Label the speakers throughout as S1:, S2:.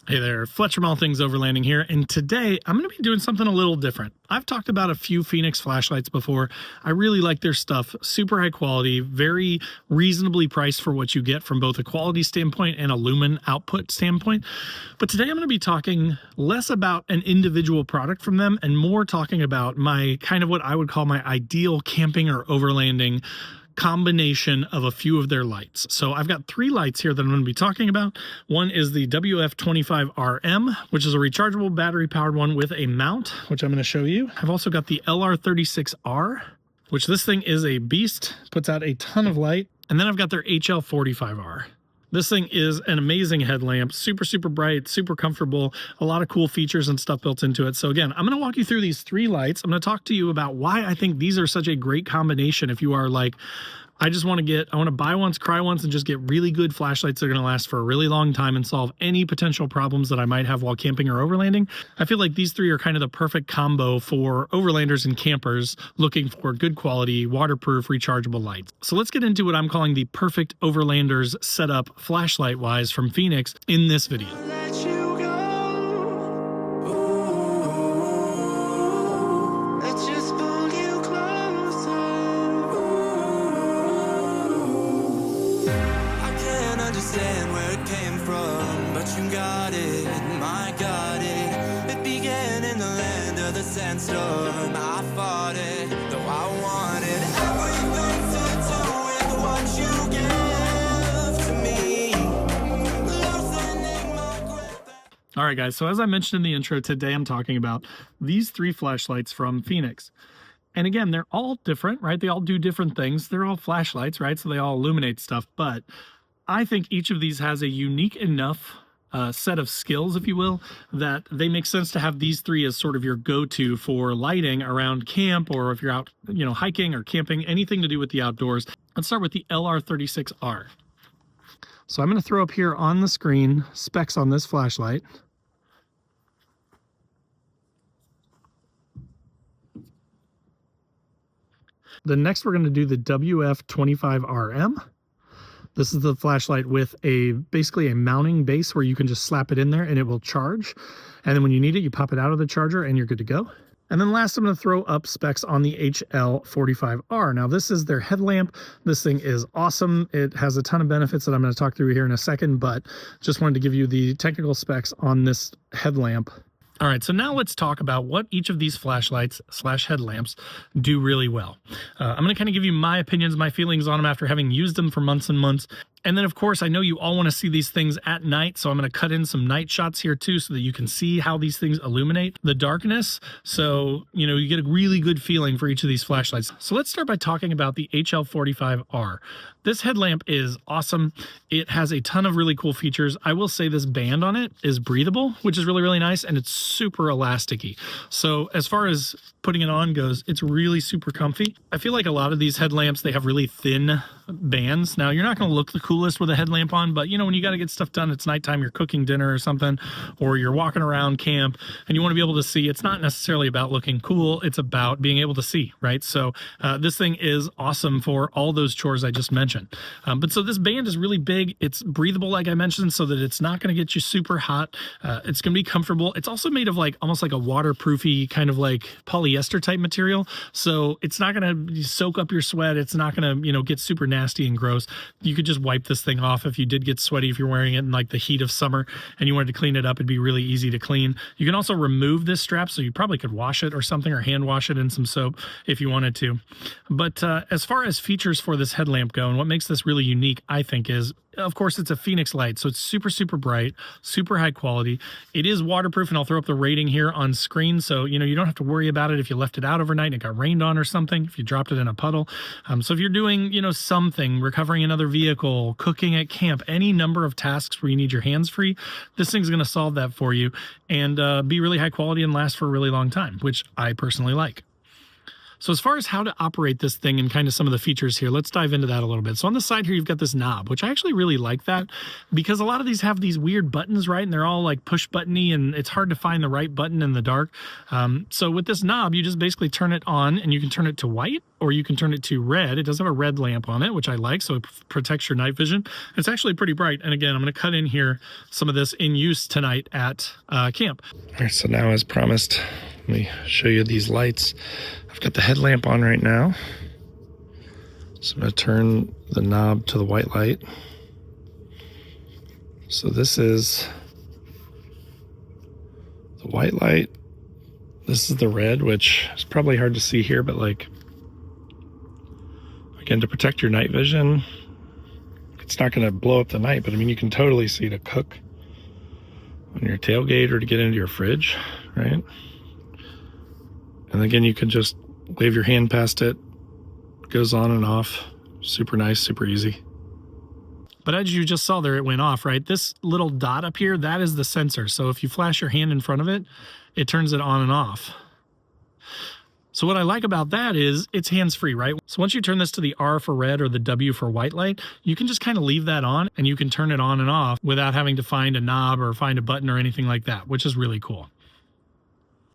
S1: Hey there, Fletcher from All Things Overlanding here, and today I'm going to be doing something a little different. I've talked about a few Fenix flashlights before. I really like their stuff, super high quality, very reasonably priced for what you get from both a quality standpoint and a lumen output standpoint. But today I'm going to be talking less about an individual product from them and more talking about my kind of what I would call my ideal camping or overlanding combination of a few of their lights. So I've got three lights here that I'm going to be talking about. One is the WF25RM, which is a rechargeable battery powered one with a mount, which I'm going to show you. I've also got the LR36R, which this thing is a beast, puts out a ton of light. And then I've got their HL45R. This thing is an amazing headlamp, super, super bright, super comfortable, a lot of cool features and stuff built into it. So again, I'm going to walk you through these three lights. I'm going to talk to you about why I think these are such a great combination if you are like, I want to buy once, cry once, and just get really good flashlights that are going to last for a really long time and solve any potential problems that I might have while camping or overlanding. I feel like these three are kind of the perfect combo for overlanders and campers looking for good quality, waterproof, rechargeable lights. So let's get into what I'm calling the perfect overlanders setup flashlight-wise from Fenix in this video.
S2: Understand where it came from, but you got it, my got it. It began in the land of the sandstorm. I fought it, though I wanted everything to do with what you give to me. Loosening my grip.
S1: All right, guys, so as I mentioned in the intro, today I'm talking about these three flashlights from Fenix. And again, they're all different, right? They all do different things. They're all flashlights, right? So they all illuminate stuff, but I think each of these has a unique enough set of skills, if you will, that they make sense to have these three as sort of your go-to for lighting around camp, or if you're out, hiking or camping, anything to do with the outdoors. Let's start with the LR36R. So I'm going to throw up here on the screen specs on this flashlight. The next we're going to do the WF25RM. This is the flashlight with basically a mounting base where you can just slap it in there and it will charge. And then when you need it, you pop it out of the charger and you're good to go. And then last, I'm going to throw up specs on the HL45R. Now, this is their headlamp. This thing is awesome. It has a ton of benefits that I'm going to talk through here in a second, but just wanted to give you the technical specs on this headlamp. All right, so now let's talk about what each of these flashlights / headlamps do really well. I'm going to kind of give you my opinions, my feelings on them after having used them for months and months. And then, of course, I know you all want to see these things at night, so I'm going to cut in some night shots here too so that you can see how these things illuminate the darkness. So, you get a really good feeling for each of these flashlights. So let's start by talking about the HL45R. This headlamp is awesome. It has a ton of really cool features. I will say this band on it is breathable, which is really, really nice, and it's super elasticy. So as far as putting it on goes, it's really super comfy. I feel like a lot of these headlamps, they have really thin bands. Now, you're not going to look the coolest with a headlamp on, but when you got to get stuff done, it's nighttime, you're cooking dinner or something, or you're walking around camp and you want to be able to see. It's not necessarily about looking cool, it's about being able to see, right? So this thing is awesome for all those chores I just mentioned. But so this band is really big. It's breathable, like I mentioned, so that it's not going to get you super hot. It's going to be comfortable. It's also made of almost like a waterproofy kind of like polyester type material. So it's not going to soak up your sweat. It's not going to, get super nasty and gross. You could just wipe this thing off if you did get sweaty, if you're wearing it in like the heat of summer and you wanted to clean it up. It'd be really easy to clean. You can also remove this strap, so you probably could wash it or something, or hand wash it in some soap if you wanted to. But as far as features for this headlamp go, and what makes this really unique, I think, is, of course, it's a Fenix light, so it's super, super bright, super high quality. It is waterproof, and I'll throw up the rating here on screen, so you don't have to worry about it if you left it out overnight and it got rained on or something, if you dropped it in a puddle. So if you're doing, something, recovering another vehicle, cooking at camp, any number of tasks where you need your hands free, this thing's going to solve that for you and be really high quality and last for a really long time, which I personally like. So as far as how to operate this thing and kind of some of the features here, let's dive into that a little bit. So on the side here, you've got this knob, which I actually really like that because a lot of these have these weird buttons, right? And they're all like push buttony and it's hard to find the right button in the dark. So with this knob, you just basically turn it on and you can turn it to white or you can turn it to red. It does have a red lamp on it, which I like, so it protects your night vision. It's actually pretty bright. And again, I'm going to cut in here some of this in use tonight at camp. All right, so now as promised, let me show you these lights. I've got the headlamp on right now. So I'm going to turn the knob to the white light. So this is the white light. This is the red, which is probably hard to see here, but like, again, to protect your night vision. It's not going to blow up the night, but I mean, you can totally see to cook on your tailgate or to get into your fridge, right? And again, you can just wave your hand past it. It goes on and off. Super nice, super easy. But as you just saw there, it went off, right? This little dot up here, that is the sensor. So if you flash your hand in front of it, it turns it on and off. So what I like about that is it's hands-free, right? So once you turn this to the R for red or the W for white light, you can just kind of leave that on and you can turn it on and off without having to find a knob or find a button or anything like that, which is really cool.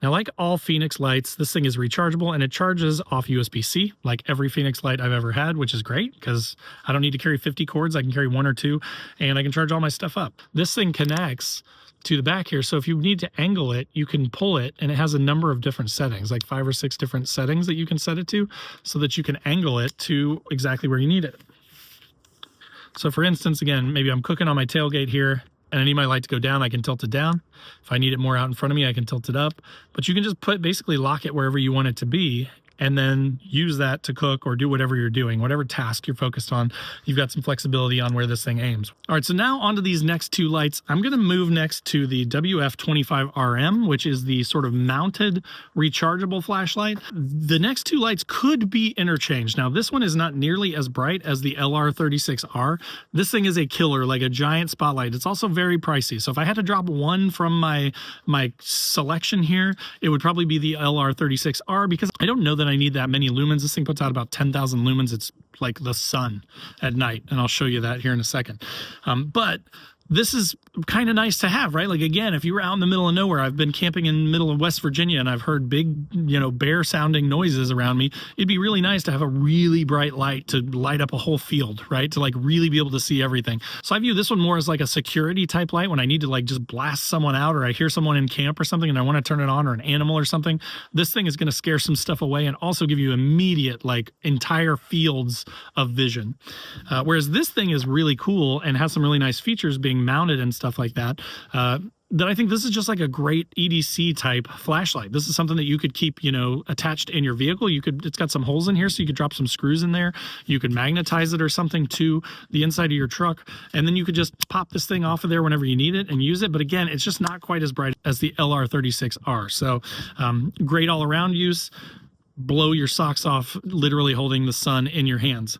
S1: Now, like all Fenix lights, this thing is rechargeable and it charges off USB-C, like every Fenix light I've ever had, which is great because I don't need to carry 50 cords. I can carry 1 or 2 and I can charge all my stuff up. This thing connects to the back here. So if you need to angle it, you can pull it and it has a number of different settings, like 5 or 6 different settings that you can set it to so that you can angle it to exactly where you need it. So for instance, again, maybe I'm cooking on my tailgate here and I need my light to go down, I can tilt it down. If I need it more out in front of me, I can tilt it up. But you can just basically lock it wherever you want it to be and then use that to cook or do whatever you're doing, whatever task you're focused on. You've got some flexibility on where this thing aims. All right, so now onto these next 2 lights. I'm gonna move next to the WF25RM, which is the sort of mounted rechargeable flashlight. The next 2 lights could be interchanged. Now, this one is not nearly as bright as the LR36R. This thing is a killer, like a giant spotlight. It's also very pricey. So if I had to drop one from my selection here, it would probably be the LR36R because I don't know that I need that many lumens. This thing puts out about 10,000 lumens. It's like the sun at night, and I'll show you that here in a second. But this is kind of nice to have, right? Like, again, if you were out in the middle of nowhere, I've been camping in the middle of West Virginia and I've heard big, bear sounding noises around me. It'd be really nice to have a really bright light to light up a whole field, right? To like really be able to see everything. So I view this one more as like a security type light when I need to like just blast someone out or I hear someone in camp or something and I want to turn it on, or an animal or something. This thing is going to scare some stuff away and also give you immediate, like, entire fields of vision. Whereas this thing is really cool and has some really nice features being mounted and stuff like that. That I think this is just like a great EDC type flashlight. This is something that you could keep, attached in your vehicle. It's got some holes in here, so you could drop some screws in there. You could magnetize it or something to the inside of your truck, and then you could just pop this thing off of there whenever you need it and use it. But again, it's just not quite as bright as the LR36R. So great all around use. Blow your socks off, literally holding the sun in your hands.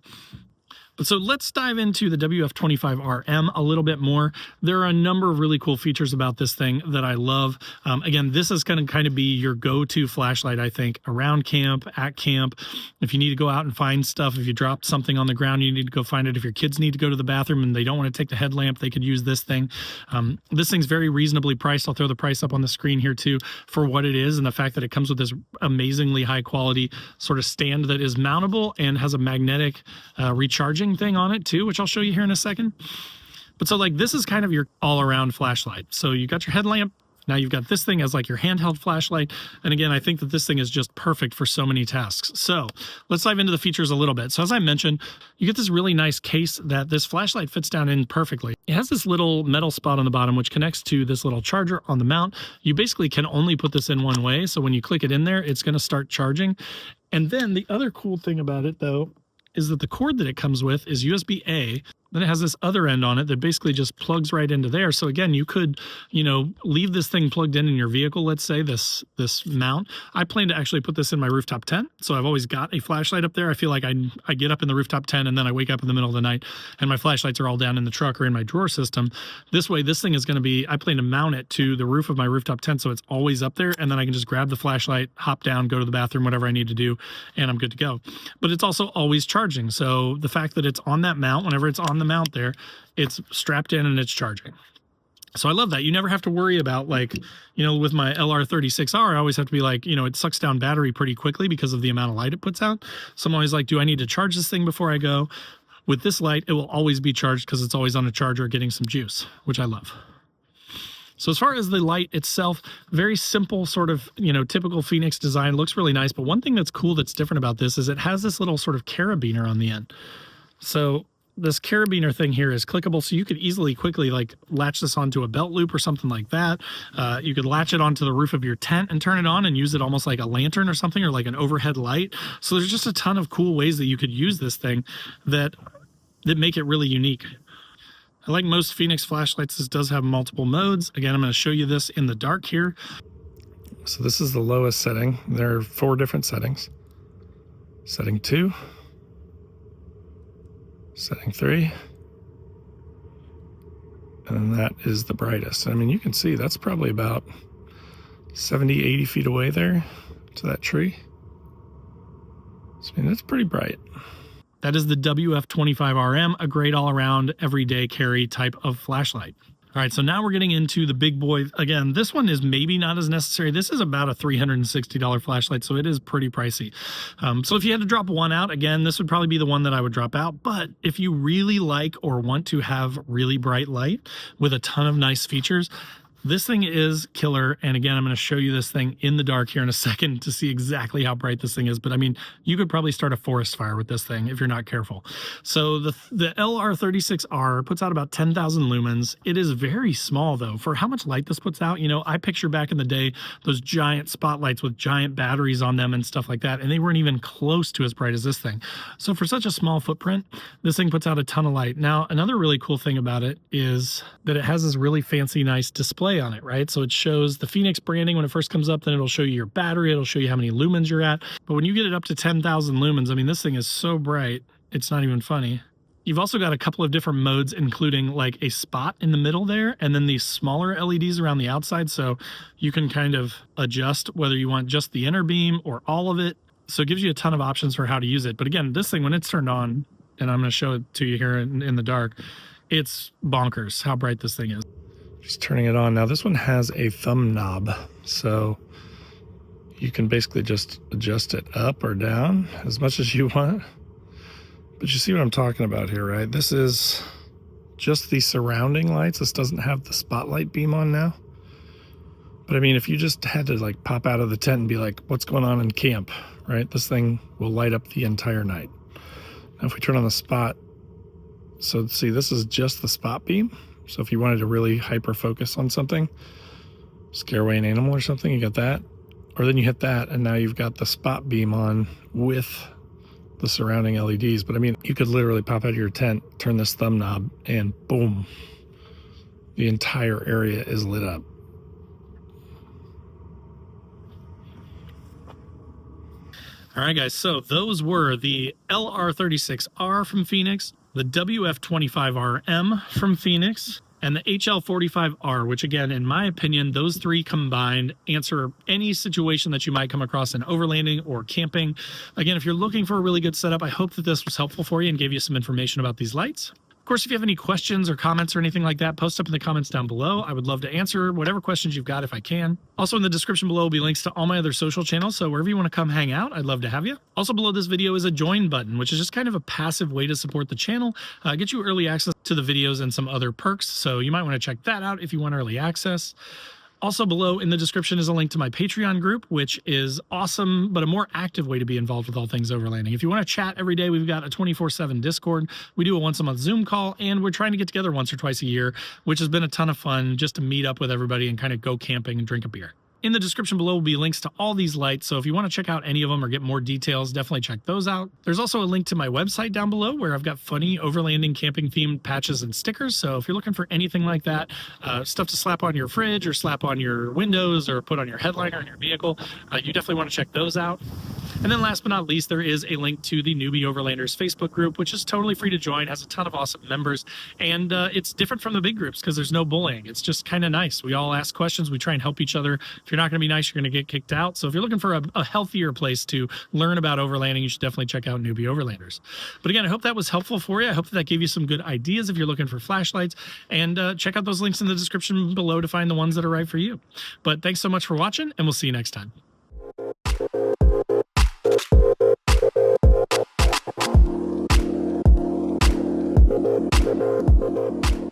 S1: So let's dive into the WF25RM a little bit more. There are a number of really cool features about this thing that I love. Again, this is going to kind of be your go-to flashlight, I think, around camp, at camp. If you need to go out and find stuff, if you dropped something on the ground, you need to go find it. If your kids need to go to the bathroom and they don't want to take the headlamp, they could use this thing. This thing's very reasonably priced. I'll throw the price up on the screen here too for what it is, and the fact that it comes with this amazingly high quality sort of stand that is mountable and has a magnetic recharging thing on it too, which I'll show you here in a second. But so like this is kind of your all-around flashlight. So you got your headlamp, now you've got this thing as like your handheld flashlight. And again, I think that this thing is just perfect for so many tasks. So let's dive into the features a little bit. So as I mentioned, you get this really nice case that this flashlight fits down in perfectly. It has this little metal spot on the bottom which connects to this little charger on the mount. You basically can only put this in one way. So when you click it in there, it's going to start charging. And then the other cool thing about it though is that the cord that it comes with is USB-A. Then it has this other end on it that basically just plugs right into there. So again, you could, you know, leave this thing plugged in your vehicle, let's say, this mount. I plan to actually put this in my rooftop tent. So I've always got a flashlight up there. I feel like I get up in the rooftop tent and then I wake up in the middle of the night and my flashlights are all down in the truck or in my drawer system. This way, this thing is going to be, I plan to mount it to the roof of my rooftop tent so it's always up there, and then I can just grab the flashlight, hop down, go to the bathroom, whatever I need to do, and I'm good to go. But it's also always charging. So the fact that it's on that mount, whenever it's on the mount there, it's strapped in and it's charging. So I love that. You never have to worry about, like, you know, with my LR36R, I always have to be like, you know, it sucks down battery pretty quickly because of the amount of light it puts out. So I'm always like, do I need to charge this thing before I go? With this light, it will always be charged because it's always on a charger getting some juice, which I love. So as far as the light itself, very simple, sort of, you know, typical Fenix design, looks really nice. But one thing that's cool that's different about this is it has this little sort of carabiner on the end. So this carabiner thing here is clickable, so you could easily quickly like latch this onto a belt loop or something like that. You could latch it onto the roof of your tent and turn it on and use it almost like a lantern or something, or like an overhead light. So there's just a ton of cool ways that you could use this thing that make it really unique. I like most Fenix flashlights, this does have multiple modes. Again, I'm going to show you this in the dark here. So this is the lowest setting. There are 4 different settings. Setting 2, setting 3, and then that is the brightest. I mean, you can see that's probably about 70, 80 feet away there to that tree. So, I mean, that's pretty bright. That is the WF25RM, a great all-around, everyday carry type of flashlight. All right, so now we're getting into the big boy. Again, this one is maybe not as necessary. This is about a $360 flashlight, so it is pretty pricey. So if you had to drop one out, again, this would probably be the one that I would drop out. But if you really like or want to have really bright light with a ton of nice features, this thing is killer. And again, I'm going to show you this thing in the dark here in a second to see exactly how bright this thing is. But I mean, you could probably start a forest fire with this thing if you're not careful. So the LR36R puts out about 10,000 lumens. It is very small though. For how much light this puts out, you know, I picture back in the day, those giant spotlights with giant batteries on them and stuff like that. And they weren't even close to as bright as this thing. So for such a small footprint, this thing puts out a ton of light. Now, another really cool thing about it is that it has this really fancy, nice display on it, right? So it shows the Fenix branding when it first comes up, then it'll show you your battery, it'll show you how many lumens you're at. But when you get it up to 10,000 lumens, I mean, this thing is so bright, it's not even funny. You've also got a couple of different modes, including like a spot in the middle there, and then these smaller LEDs around the outside. So you can kind of adjust whether you want just the inner beam or all of it. So it gives you a ton of options for how to use it. But again, this thing, when it's turned on, and I'm going to show it to you here in the dark, it's bonkers how bright this thing is. Just turning it on. Now this one has a thumb knob, so you can basically just adjust it up or down as much as you want. But you see what I'm talking about here, right? This is just the surrounding lights. This doesn't have the spotlight beam on now. But I mean, if you just had to like pop out of the tent and be like, what's going on in camp, right? This thing will light up the entire night. Now if we turn on the spot, so see, this is just the spot beam. So if you wanted to really hyper focus on something, scare away an animal or something, you got that. Or then you hit that and now you've got the spot beam on with the surrounding LEDs. But I mean, you could literally pop out of your tent, turn this thumb knob, and boom, the entire area is lit up. All right, guys, so those were the LR36R from Fenix, the WF25RM from Fenix, and the HL45R, which again, in my opinion, those three combined answer any situation that you might come across in overlanding or camping. Again, if you're looking for a really good setup, I hope that this was helpful for you and gave you some information about these lights. Of course, if you have any questions or comments or anything like that, post up in the comments down below. I would love to answer whatever questions you've got if I can. Also in the description below will be links to all my other social channels, so wherever you want to come hang out, I'd love to have you. Also below this video is a join button, which is just kind of a passive way to support the channel, get you early access to the videos and some other perks, so you might want to check that out if you want early access. Also below in the description is a link to my Patreon group, which is awesome, but a more active way to be involved with all things overlanding. If you want to chat every day, we've got a 24/7 Discord. We do a once-a-month Zoom call, and we're trying to get together once or twice a year, which has been a ton of fun just to meet up with everybody and kind of go camping and drink a beer. In the description below will be links to all these lights, so if you want to check out any of them or get more details, definitely check those out. There's also a link to my website down below where I've got funny overlanding camping themed patches and stickers, so if you're looking for anything like that, stuff to slap on your fridge or slap on your windows or put on your headliner in your vehicle, you definitely want to check those out. And then last but not least, there is a link to the Newbie Overlanders Facebook group, which is totally free to join, has a ton of awesome members, and it's different from the big groups because there's no bullying. It's just kind of nice. We all ask questions. We try and help each other. If you're not going to be nice, you're going to get kicked out. So if you're looking for a healthier place to learn about overlanding, you should definitely check out Newbie Overlanders. But again, I hope that was helpful for you. I hope that gave you some good ideas if you're looking for flashlights, and check out those links in the description below to find the ones that are right for you. But thanks so much for watching, and we'll see you next time. Thank you.